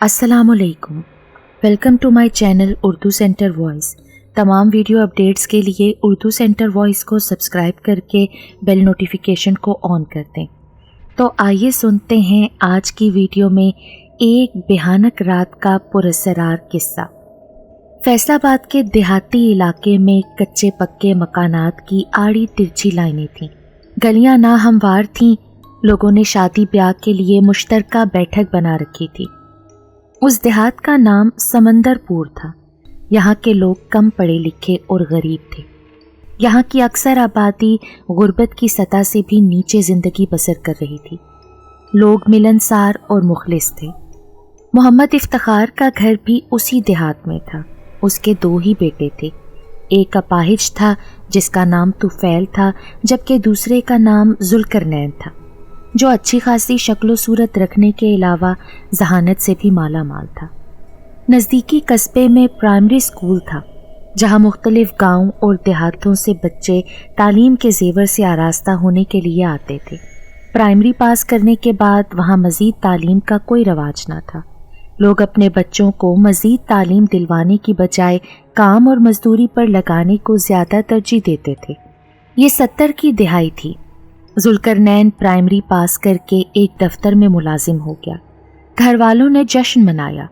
السلام علیکم، welcome to my channel Urdu centre voice. تمام ویڈیو اپڈیٹس کے لیے اردو سینٹر وائس کو سبسکرائب کر کے بیل نوٹیفیکیشن کو آن کر دیں۔ تو آئیے سنتے ہیں آج کی ویڈیو میں ایک بھیانک رات کا پراسرار قصہ۔ فیصل آباد کے دیہاتی علاقے میں کچے پکے مکانات کی آڑی ترچھی لائنیں تھیں، گلیاں ناہموار تھیں، لوگوں نے شادی بیاہ کے لیے مشترکہ بیٹھک بنا رکھی تھی۔ اس دیہات کا نام سمندر پور تھا۔ یہاں کے لوگ کم پڑھے لکھے اور غریب تھے۔ یہاں کی اکثر آبادی غربت کی سطح سے بھی نیچے زندگی بسر کر رہی تھی۔ لوگ ملنسار اور مخلص تھے۔ محمد افتخار کا گھر بھی اسی دیہات میں تھا۔ اس کے 2 ہی بیٹے تھے۔ ایک اپاہج تھا جس کا نام طفیل تھا، جبکہ دوسرے کا نام ذوالقرنین تھا، جو اچھی خاصی شکل و صورت رکھنے کے علاوہ ذہانت سے بھی مالا مال تھا۔ نزدیکی قصبے میں پرائمری اسکول تھا، جہاں مختلف گاؤں اور دیہاتوں سے بچے تعلیم کے زیور سے آراستہ ہونے کے لیے آتے تھے۔ پرائمری پاس کرنے کے بعد وہاں مزید تعلیم کا کوئی رواج نہ تھا۔ لوگ اپنے بچوں کو مزید تعلیم دلوانے کی بجائے کام اور مزدوری پر لگانے کو زیادہ ترجیح دیتے تھے۔ یہ 70 کی دہائی تھی۔ ذوالقرنین پرائمری پاس کر کے ایک دفتر میں ملازم ہو گیا۔ گھر والوں نے جشن منایا۔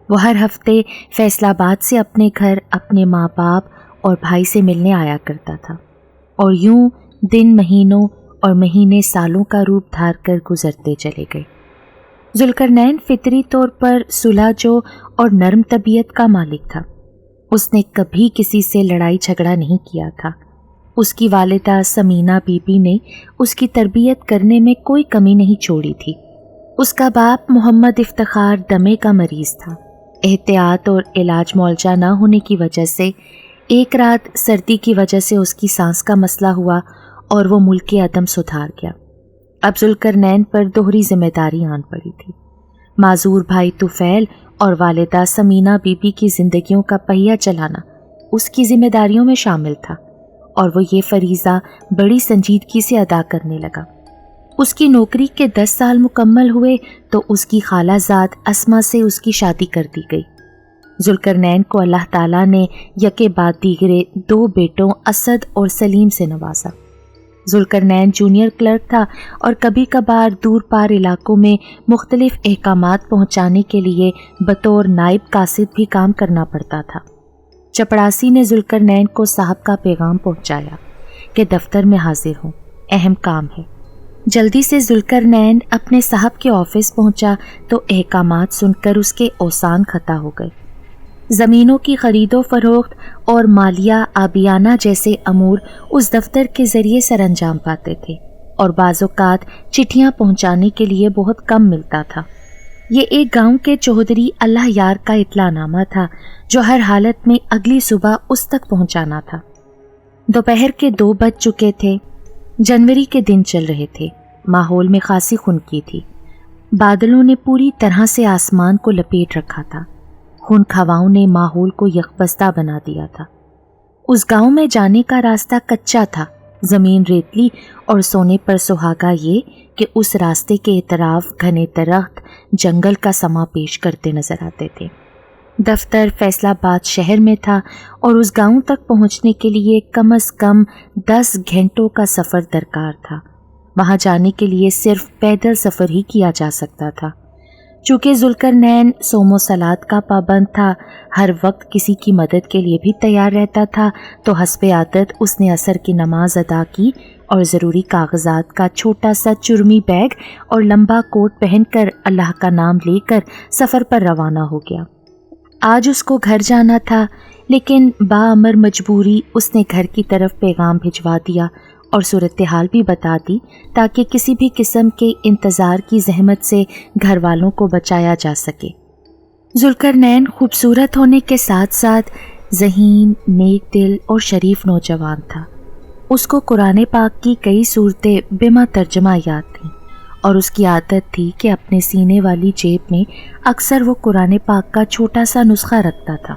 وہ ہر ہفتے فیصل آباد سے اپنے گھر اپنے ماں باپ اور بھائی سے ملنے آیا کرتا تھا، اور یوں دن مہینوں اور مہینے سالوں کا روپ دھار کر گزرتے چلے گئے۔ ذوالقرنین فطری طور پر سلجھو اور نرم طبیعت کا مالک تھا۔ اس نے کبھی کسی سے لڑائی جھگڑا نہیں کیا تھا۔ اس کی والدہ سمینہ بی بی نے اس کی تربیت کرنے میں کوئی کمی نہیں چھوڑی تھی۔ اس کا باپ محمد افتخار دمے کا مریض تھا۔ احتیاط اور علاج معالجہ نہ ہونے کی وجہ سے ایک رات سردی کی وجہ سے اس کی سانس کا مسئلہ ہوا اور وہ ملک عدم سدھار گیا۔ اب ذوالقرنین پر دوہری ذمہ داری آن پڑی تھی۔ معذور بھائی طفیل اور والدہ سمینہ بی بی کی زندگیوں کا پہیہ چلانا اس کی ذمہ داریوں میں شامل تھا، اور وہ یہ فریضہ بڑی سنجیدگی سے ادا کرنے لگا۔ اس کی نوکری کے 10 سال مکمل ہوئے تو اس کی خالہ زاد اسما سے اس کی شادی کر دی گئی۔ ذوالقرنین کو اللہ تعالیٰ نے یکے بعد دیگرے 2 بیٹوں اسد اور سلیم سے نوازا۔ ذوالقرنین جونیئر کلرک تھا اور کبھی کبھار دور پار علاقوں میں مختلف احکامات پہنچانے کے لیے بطور نائب قاصد بھی کام کرنا پڑتا تھا۔ چپڑاسی نے ذوالقرنین کو صاحب کا پیغام پہنچایا کہ دفتر میں حاضر ہوں، اہم کام ہے۔ جلدی سے ذوالقرنین اپنے صاحب کے آفس پہنچا تو احکامات سن کر اس کے اوسان خطا ہو گئے۔ زمینوں کی خرید و فروخت اور مالیہ آبیانہ جیسے امور اس دفتر کے ذریعے سر انجام پاتے تھے، اور بعض اوقات چٹھیاں پہنچانے کے لیے بہت کم ملتا تھا۔ یہ ایک گاؤں کے چودھری اللہ یار کا اطلاع نامہ تھا جو ہر حالت میں اگلی صبح اس تک پہنچانا تھا۔ دوپہر کے 2 بج چکے تھے۔ جنوری کے دن چل رہے تھے۔ ماحول میں خاصی خنکی تھی۔ بادلوں نے پوری طرح سے آسمان کو لپیٹ رکھا تھا۔ خنک ہواؤں نے ماحول کو یکبستہ بنا دیا تھا۔ اس گاؤں میں جانے کا راستہ کچا تھا، زمین ریتلی، اور سونے پر سہاگا یہ کہ اس راستے کے اطراف گھنے درخت جنگل کا سما پیش کرتے نظر آتے تھے۔ دفتر فیصل آباد شہر میں تھا اور اس گاؤں تک پہنچنے کے لیے کم از کم 10 گھنٹوں کا سفر درکار تھا۔ وہاں جانے کے لیے صرف پیدل سفر ہی کیا جا سکتا تھا۔ چونکہ ذوالقرنین صوم و صلات کا پابند تھا، ہر وقت کسی کی مدد کے لیے بھی تیار رہتا تھا، تو حسب عادت اس نے عصر کی نماز ادا کی اور ضروری کاغذات کا چھوٹا سا چرمی بیگ اور لمبا کوٹ پہن کر اللہ کا نام لے کر سفر پر روانہ ہو گیا۔ آج اس کو گھر جانا تھا، لیکن باامر مجبوری اس نے گھر کی طرف پیغام بھجوا دیا اور صورتحال بھی بتا دی تاکہ کسی بھی قسم کے انتظار کی زحمت سے گھر والوں کو بچایا جا سکے۔ ذوالقرنین خوبصورت ہونے کے ساتھ ساتھ ذہین، نیک دل اور شریف نوجوان تھا۔ اس کو قرآن پاک کی کئی صورتیں بما ترجمہ یاد تھیں، اور اس کی عادت تھی کہ اپنے سینے والی جیب میں اکثر وہ قرآن پاک کا چھوٹا سا نسخہ رکھتا تھا۔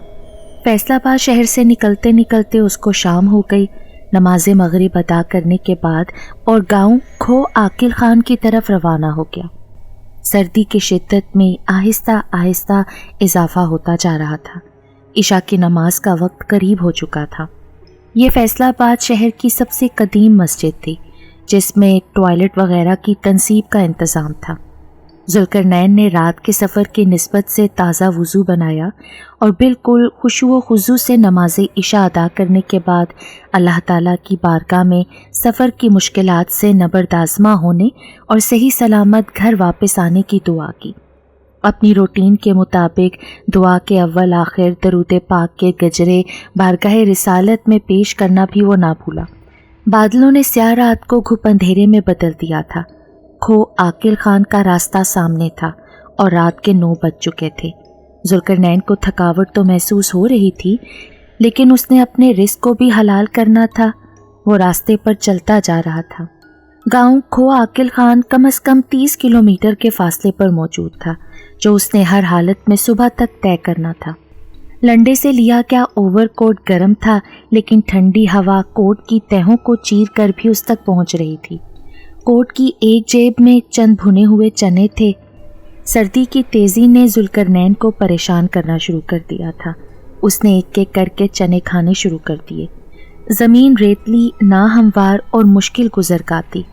فیصل آباد شہر سے نکلتے نکلتے اس کو شام ہو گئی۔ نماز مغرب ادا کرنے کے بعد اور گاؤں کھو عاقل خان کی طرف روانہ ہو گیا۔ سردی کی شدت میں آہستہ آہستہ اضافہ ہوتا جا رہا تھا۔ عشاء کی نماز کا وقت قریب ہو چکا تھا۔ یہ فیصلہ آباد شہر کی سب سے قدیم مسجد تھی، جس میں ٹوائلٹ وغیرہ کی تنصیب کا انتظام تھا۔ ذوالقرنین نے رات کے سفر کی نسبت سے تازہ وضو بنایا اور بالکل خشوع و خضوع سے نماز عشاء ادا کرنے کے بعد اللہ تعالیٰ کی بارگاہ میں سفر کی مشکلات سے نبردآزما ہونے اور صحیح سلامت گھر واپس آنے کی دعا کی۔ اپنی روٹین کے مطابق دعا کے اول آخر درود پاک کے گجرے بارگاہ رسالت میں پیش کرنا بھی وہ نہ بھولا۔ بادلوں نے سیاہ رات کو گھپ اندھیرے میں بدل دیا تھا۔ کھو عاقل خان کا راستہ سامنے تھا اور رات کے 9 بج چکے تھے۔ ذوالقرنین کو تھکاوٹ تو محسوس ہو رہی تھی، لیکن اس نے اپنے رزق کو بھی حلال کرنا تھا۔ وہ راستے پر چلتا جا رہا تھا۔ گاؤں کھو عاقل خان کم از کم 30 کلومیٹر کے فاصلے پر موجود تھا، جو اس نے ہر حالت میں صبح تک طے کرنا تھا۔ لنڈے سے لیا کیا اوور کوٹ گرم تھا، لیکن ٹھنڈی ہوا کوٹ کی تہوں کو چیر کر بھی اس تک پہنچ رہی تھی۔ کوٹ کی ایک جیب میں چند بھنے ہوئے چنے تھے۔ سردی کی تیزی نے ذوالقرنین کو پریشان کرنا شروع کر دیا تھا۔ اس نے ایک ایک کر کے چنے کھانے شروع کر دیے۔ زمین ریتلی، ناہموار اور مشکل گزرگاہ تھی۔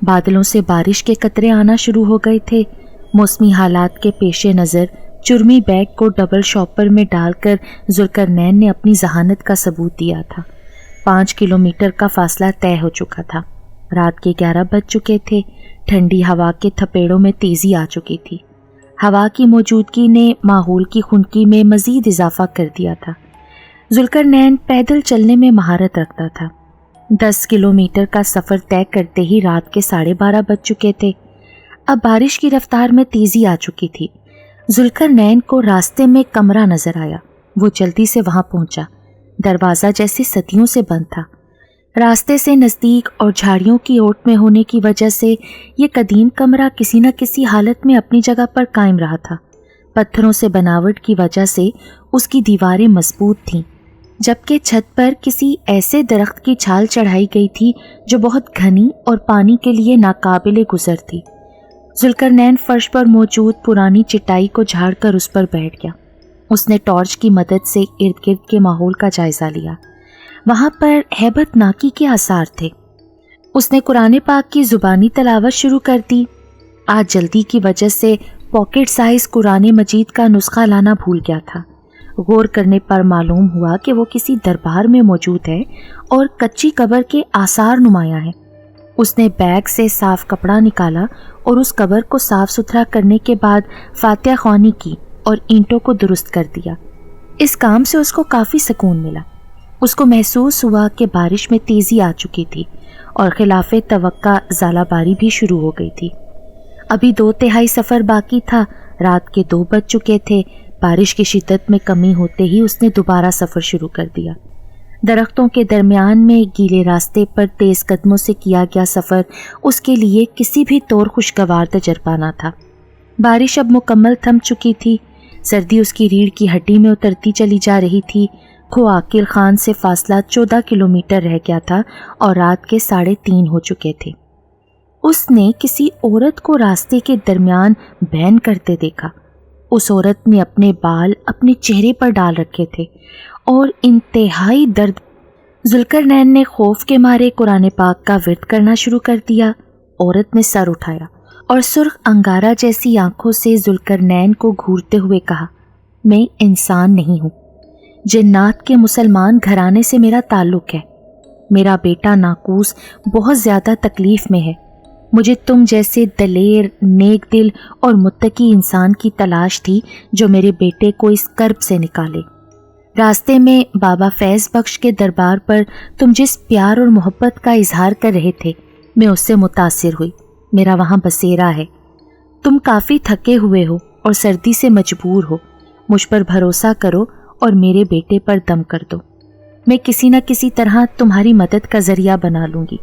بادلوں سے بارش کے قطرے آنا شروع ہو گئے تھے۔ موسمی حالات کے پیش نظر چرمی بیگ کو ڈبل شاپر میں ڈال کر ذوالقرنین نے اپنی ذہانت کا ثبوت دیا تھا۔ 5 کلومیٹر کا فاصلہ طے ہو چکا تھا۔ رات کے 11 بج چکے تھے۔ ٹھنڈی ہوا کے تھپیڑوں میں تیزی آ چکی تھی۔ ہوا کی موجودگی نے ماحول کی خنکی میں مزید اضافہ کر دیا تھا۔ ذوالقرنین پیدل چلنے میں مہارت رکھتا تھا۔ 10 کلومیٹر کا سفر طے کرتے ہی رات کے 12:30 بج چکے تھے۔ اب بارش کی رفتار میں تیزی آ چکی تھی۔ ذوالقرنین کو راستے میں کمرہ نظر آیا۔ وہ جلدی سے وہاں پہنچا۔ دروازہ جیسے صدیوں سے بند تھا۔ راستے سے نزدیک اور جھاڑیوں کی اوٹ میں ہونے کی وجہ سے یہ قدیم کمرہ کسی نہ کسی حالت میں اپنی جگہ پر قائم رہا تھا۔ پتھروں سے بناوٹ کی وجہ سے اس کی دیواریں مضبوط تھیں، جبکہ چھت پر کسی ایسے درخت کی چھال چڑھائی گئی تھی جو بہت گھنی اور پانی کے لیے ناقابل گزر تھی۔ ذوالقرنین فرش پر موجود پرانی چٹائی کو جھاڑ کر اس پر بیٹھ گیا۔ اس نے ٹارچ کی مدد سے ارد گرد کے ماحول کا جائزہ لیا۔ وہاں پر ہیبت ناکی کے آثار تھے۔ اس نے قرآن پاک کی زبانی تلاوت شروع کر دی۔ آج جلدی کی وجہ سے پاکٹ سائز قرآن مجید کا نسخہ لانا بھول گیا تھا۔ غور کرنے پر معلوم ہوا کہ وہ کسی دربار میں موجود ہے اور کچی قبر کے آثار نمایاں ہیں۔ اس نے بیگ سے صاف کپڑا نکالا اور اس قبر کو صاف ستھرا کرنے کے بعد فاتحہ خوانی کی اور اینٹوں کو درست کر دیا۔ اس کام سے اس کو کافی سکون ملا۔ اس کو محسوس ہوا کہ بارش میں تیزی آ چکی تھی اور خلاف توقع ژالہ باری بھی شروع ہو گئی تھی۔ ابھی 2/3 سفر باقی تھا۔ رات کے 2 بج چکے تھے۔ بارش کی شدت میں کمی ہوتے ہی اس نے دوبارہ سفر شروع کر دیا۔ درختوں کے درمیان میں گیلے راستے پر تیز قدموں سے کیا گیا سفر اس کے لیے کسی بھی طور خوشگوار تجربہ نہ تھا۔ بارش اب مکمل تھم چکی تھی۔ سردی اس کی ریڑھ کی ہڈی میں اترتی چلی جا رہی تھی۔ کھو عاقل خان سے فاصلہ 14 کلومیٹر رہ گیا تھا اور رات کے 3:30 ہو چکے تھے۔ اس نے کسی عورت کو راستے کے درمیان بین کرتے دیکھا۔ اس عورت نے اپنے بال اپنے چہرے پر ڈال رکھے تھے اور انتہائی درد۔ ذوالقرنین نے خوف کے مارے قرآن پاک کا ورد کرنا شروع کر دیا۔ عورت نے سر اٹھایا اور سرخ انگارہ جیسی آنکھوں سے ذوالقرنین کو گھورتے ہوئے کہا، میں انسان نہیں ہوں، جنات کے مسلمان گھرانے سے میرا تعلق ہے۔ میرا بیٹا ناقوس بہت زیادہ تکلیف میں ہے۔ مجھے تم جیسے دلیر، نیک دل اور متقی انسان کی تلاش تھی جو میرے بیٹے کو اس کرب سے نکالے۔ راستے میں بابا فیض بخش کے دربار پر تم جس پیار اور محبت کا اظہار کر رہے تھے، میں اس سے متاثر ہوئی۔ میرا وہاں بسیرا ہے۔ تم کافی تھکے ہوئے ہو اور سردی سے مجبور ہو۔ مجھ پر بھروسہ کرو اور میرے بیٹے پر دم کر دو۔ میں کسی نہ کسی طرح تمہاری مدد کا ذریعہ بنا لوں گی۔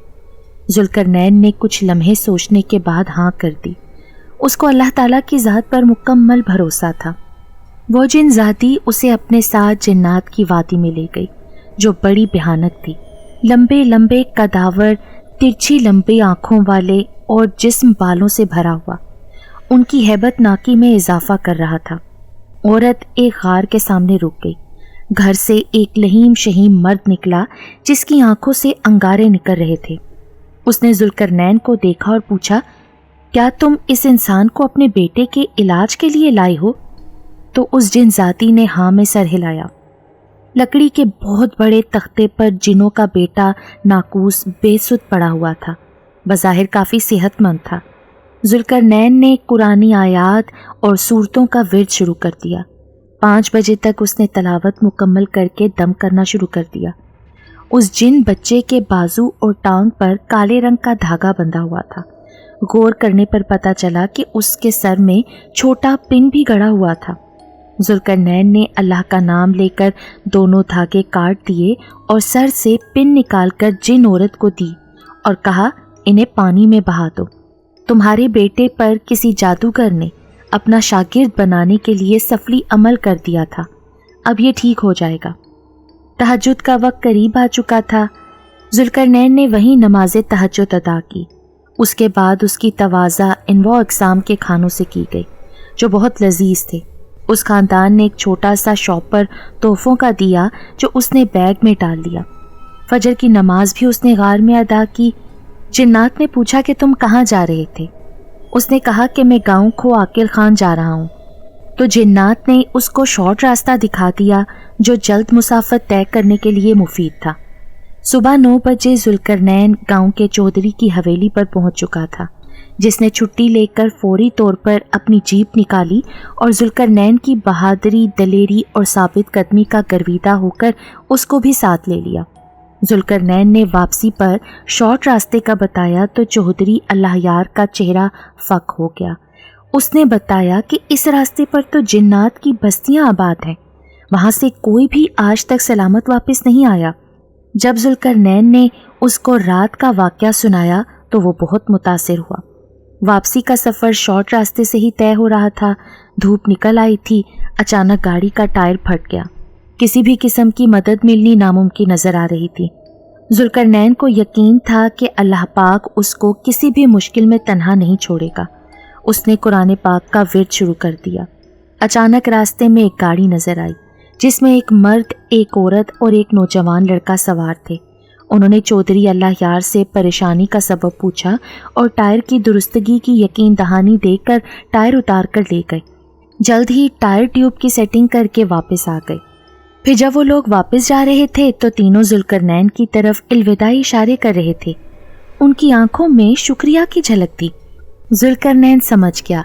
ذوالقرنین نے کچھ لمحے سوچنے کے بعد ہاں کر دی۔ اس کو اللہ تعالیٰ کی ذات پر مکمل بھروسہ تھا۔ وہ جن ذاتی اسے اپنے ساتھ جنات کی وادی میں لے گئی جو بڑی بھیانک تھی۔ لمبے لمبے قداور، ترچھی لمبی آنکھوں والے اور جسم بالوں سے بھرا ہوا، ان کی ہیبت ناکی میں اضافہ کر رہا تھا۔ عورت ایک غار کے سامنے رک گئی۔ گھر سے ایک لہیم شہیم مرد نکلا جس کی آنکھوں سے انگارے نکل رہے تھے۔ اس نے ذوالقرنین کو دیکھا اور پوچھا، کیا تم اس انسان کو اپنے بیٹے کے علاج کے لیے لائے ہو؟ تو اس جن ذاتی نے ہاں میں سر ہلایا۔ لکڑی کے بہت بڑے تختے پر جنوں کا بیٹا ناقوس بے سدھ پڑا ہوا تھا، بظاہر کافی صحت مند تھا۔ ذوالقرنین نے قرآنی آیات اور سورتوں کا ورد شروع کر دیا۔ 5 بجے تک اس نے تلاوت مکمل کر کے دم کرنا شروع کر دیا۔ اس جن بچے کے بازو اور ٹانگ پر کالے رنگ کا دھاگا بندھا ہوا تھا۔ غور کرنے پر پتہ چلا کہ اس کے سر میں چھوٹا پن بھی گڑا ہوا تھا۔ ذوالقرنین نے اللہ کا نام لے کر دونوں دھاگے کاٹ دیے اور سر سے پن نکال کر جن عورت کو دی اور کہا، انہیں پانی میں بہا دو۔ تمہارے بیٹے پر کسی جادوگر نے اپنا شاگرد بنانے کے لیے سفلی عمل کر دیا تھا، اب یہ ٹھیک ہو جائے گا۔ تہجد کا وقت قریب آ چکا تھا۔ ذوالقرنین نے وہیں نماز تہجد ادا کی۔ اس کے بعد اس کی تواضع انواع اقسام کے کھانوں سے کی گئی جو بہت لذیذ تھے۔ اس خاندان نے ایک چھوٹا سا شاپر تحفوں کا دیا جو اس نے بیگ میں ڈال دیا۔ فجر کی نماز بھی اس نے غار میں ادا کی۔ جنات نے پوچھا کہ تم کہاں جا رہے تھے؟ اس نے کہا کہ میں گاؤں کھو عاقل خان جا رہا ہوں۔ تو جنات نے اس کو شارٹ راستہ دکھا دیا جو جلد مسافت طے کرنے کے لیے مفید تھا۔ صبح 9 بجے ذوالقرنین گاؤں کے چودھری کی حویلی پر پہنچ چکا تھا، جس نے چھٹی لے کر فوری طور پر اپنی جیپ نکالی اور ذوالقرنین کی بہادری، دلیری اور ثابت قدمی کا گرویدہ ہو کر اس کو بھی ساتھ لے لیا۔ ذوالقرنین نے واپسی پر شارٹ راستے کا بتایا تو چودھری اللہ یار کا چہرہ فک ہو گیا۔ اس نے بتایا کہ اس راستے پر تو جنات کی بستیاں آباد ہیں، وہاں سے کوئی بھی آج تک سلامت واپس نہیں آیا۔ جب ذوالقرنین نے اس کو رات کا واقعہ سنایا تو وہ بہت متاثر ہوا۔ واپسی کا سفر شارٹ راستے سے ہی طے ہو رہا تھا۔ دھوپ نکل آئی تھی۔ اچانک گاڑی کا ٹائر پھٹ گیا۔ کسی بھی قسم کی مدد ملنی ناممکن نظر آ رہی تھی۔ ذوالقرنین کو یقین تھا کہ اللہ پاک اس کو کسی بھی مشکل میں تنہا نہیں چھوڑے گا۔ اس نے قرآن پاک کا ورد شروع کر دیا۔ اچانک راستے میں ایک گاڑی نظر آئی جس میں ایک مرد، ایک عورت اور ایک نوجوان لڑکا سوار تھے۔ انہوں نے چودھری اللہ یار سے پریشانی کا سبب پوچھا اور ٹائر کی درستگی کی یقین دہانی دے کر ٹائر اتار کر لے گئے۔ جلد ہی ٹائر ٹیوب کی سیٹنگ کر کے واپس آ گئے۔ پھر جب وہ لوگ واپس جا رہے تھے تو تینوں ذوالقرنین کی طرف الوداعی اشارے کر رہے تھے۔ ان کی آنکھوں میں شکریہ کی جھلک تھی۔ ذوالقرنین سمجھ گیا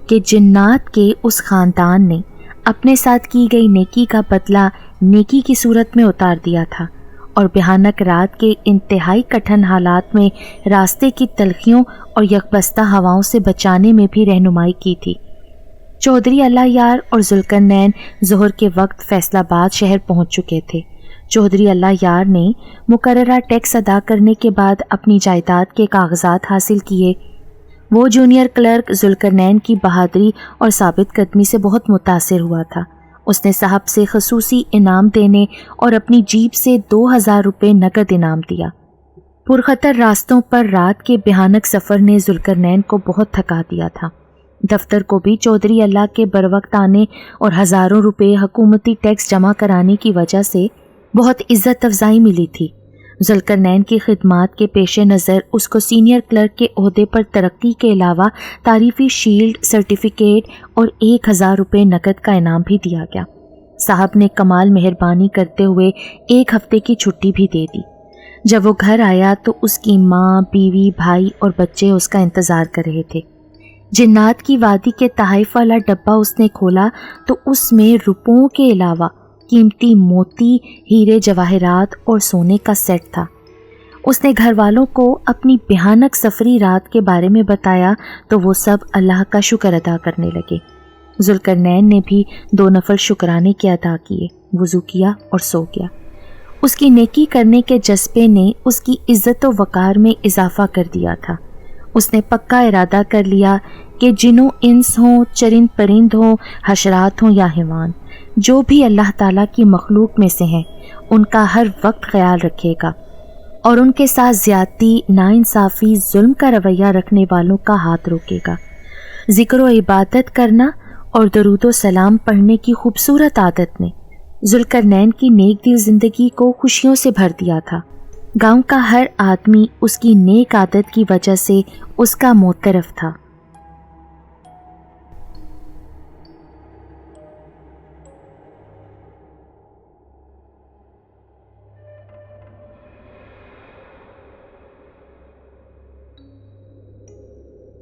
کہ جنات کے اس خاندان نے اپنے ساتھ کی گئی نیکی کا بدلہ نیکی کی صورت میں اتار دیا تھا اور بھیانک رات کے انتہائی کٹھن حالات میں راستے کی تلخیوں اور یکبستہ ہواؤں سے بچانے میں بھی رہنمائی کی تھی۔ چودھری اللہ یار اور ذوالقرنین ظہر کے وقت فیصل آباد شہر پہنچ چکے تھے۔ چودھری اللہ یار نے مقررہ ٹیکس ادا کرنے کے بعد اپنی جائیداد کے کاغذات حاصل کیے۔ وہ جونیئر کلرک ذوالقرنین کی بہادری اور ثابت قدمی سے بہت متاثر ہوا تھا۔ اس نے صاحب سے خصوصی انعام دینے اور اپنی جیب سے 2000 روپے نقد انعام دیا۔ پرخطر راستوں پر رات کے بھیانک سفر نے ذوالقرنین کو بہت تھکا دیا تھا۔ دفتر کو بھی چودھری اللہ کے بروقت آنے اور ہزاروں روپے حکومتی ٹیکس جمع کرانے کی وجہ سے بہت عزت افزائی ملی تھی۔ ذوالقرنین کی خدمات کے پیش نظر اس کو سینئر کلرک کے عہدے پر ترقی کے علاوہ تعریفی شیلڈ، سرٹیفکیٹ اور 1000 روپے نقد کا انعام بھی دیا گیا۔ صاحب نے کمال مہربانی کرتے ہوئے 1 ہفتے کی چھٹی بھی دے دی۔ جب وہ گھر آیا تو اس کی ماں، بیوی، بھائی اور بچے اس کا انتظار کر رہے تھے۔ جنات کی وادی کے تحائف والا ڈبہ اس نے کھولا تو اس میں روپوں کے علاوہ قیمتی موتی، ہیرے جواہرات اور سونے کا سیٹ تھا۔ اس نے گھر والوں کو اپنی بھیانک سفری رات کے بارے میں بتایا تو وہ سب اللہ کا شکر ادا کرنے لگے۔ ذوالقرنین نے بھی 2 نفل شکرانے کے ادا کیے، وضو کیا اور سو گیا۔ اس کی نیکی کرنے کے جذبے نے اس کی عزت و وقار میں اضافہ کر دیا تھا۔ اس نے پکا ارادہ کر لیا کہ جنوں انس ہوں، چرند پرند ہوں، حشرات ہوں یا حیوان، جو بھی اللہ تعالیٰ کی مخلوق میں سے ہیں، ان کا ہر وقت خیال رکھے گا اور ان کے ساتھ زیادتی، ناانصافی، ظلم کا رویہ رکھنے والوں کا ہاتھ روکے گا۔ ذکر و عبادت کرنا اور درود و سلام پڑھنے کی خوبصورت عادت نے ذوالقرنین کی نیک دل زندگی کو خوشیوں سے بھر دیا تھا۔ گاؤں کا ہر آدمی اس کی نیک عادت کی وجہ سے اس کا معترف تھا۔